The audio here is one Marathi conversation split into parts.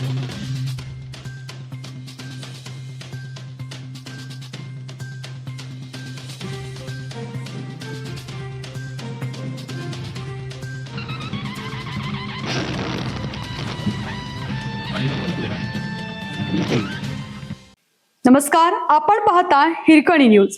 नमस्कार, आपण पाहता हिरकणी न्यूज.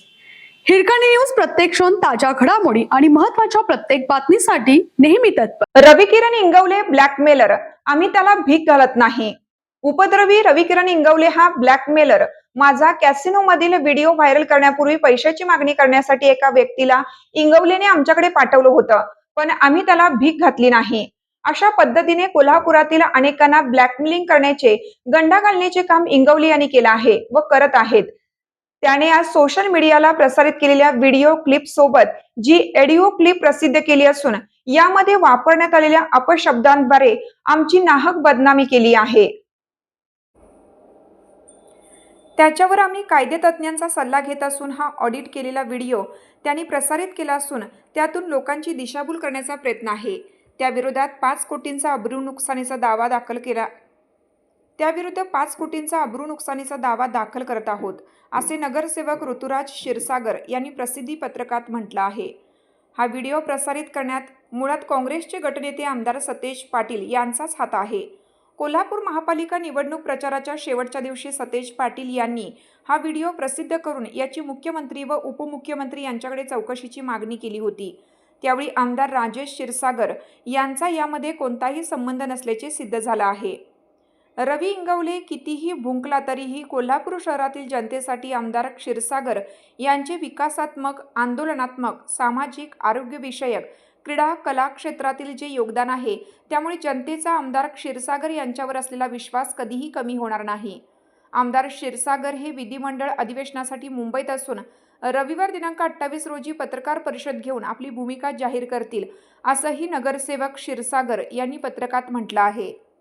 हिरकणी न्यूज प्रत्येक क्षण ताज्या घडामोडी आणि महत्त्वाच्या प्रत्येक बातमीसाठी नेहमी तत्पर. रविकिरण इंगवले ब्लॅकमेलर, आम्ही त्याला भीक घालत नाही. उपद्रवी रविकिरण इंगवले हा ब्लॅकमेलर माझा कॅसिनो मधील व्हिडिओ व्हायरल करण्यापूर्वी पैशाची मागणी करण्यासाठी एका व्यक्तीला इंगवलेने आमच्याकडे पाठवलं होतं, पण आम्ही त्याला भीक घातली नाही. अशा पद्धतीने कोल्हापुरातील अनेकांना ब्लॅकमेलिंग करण्याचे, गंडा घालण्याचे काम इंगवले यांनी केलं आहे व करत आहेत. त्याने आज सोशल मीडियाला प्रसारित केलेल्या व्हिडिओ क्लिप सोबत जी ऑडिओ क्लिप प्रसिद्ध केली असून यामध्ये वापरण्यात आलेल्या अपशब्दांद्वारे आमची नाहक बदनामी केली आहे. त्याच्यावर आम्ही कायदेतज्ञांचा सल्ला घेत असून हा ऑडिट केलेला व्हिडिओ त्यांनी प्रसारित केला असून त्यातून लोकांची दिशाभूल करण्याचा प्रयत्न आहे. त्याविरोधात 5 कोटींचा अब्रू नुकसानीचा दावा दाखल करत आहोत, असे नगरसेवक ऋतुराज क्षीरसागर यांनी प्रसिद्धी पत्रकात म्हटलं आहे. हा व्हिडिओ प्रसारित करण्यात मुळात काँग्रेसचे गटनेते आमदार सतेज पाटील यांचाच हात आहे. कोल्हापूर महापालिका निवडणूक प्रचाराच्या शेवटच्या दिवशी सतेज पाटील यांनी हा व्हिडिओ प्रसिद्ध करून याची मुख्यमंत्री व उपमुख्यमंत्री यांच्याकडे चौकशीची मागणी केली होती. त्यावेळी आमदार राजेश क्षीरसागर यांचा यामध्ये कोणताही संबंध नसल्याचे सिद्ध झालं आहे. रवी इंगवले कितीही भुंकला तरीही कोल्हापूर शहरातील जनतेसाठी आमदार क्षीरसागर यांचे विकासात्मक, आंदोलनात्मक, सामाजिक, आरोग्यविषयक, क्रीडा, कला क्षेत्रातील जे योगदान आहे, त्यामुळे जनतेचा आमदार क्षीरसागर यांच्यावर असलेला विश्वास कधीही कमी होणार नाही. आमदार क्षीरसागर हे विधिमंडळ अधिवेशनासाठी मुंबईत असून रविवार दिनांक 28 रोजी पत्रकार परिषद घेऊन आपली भूमिका जाहीर करतील, असंही नगरसेवक क्षीरसागर यांनी पत्रकात म्हटलं आहे.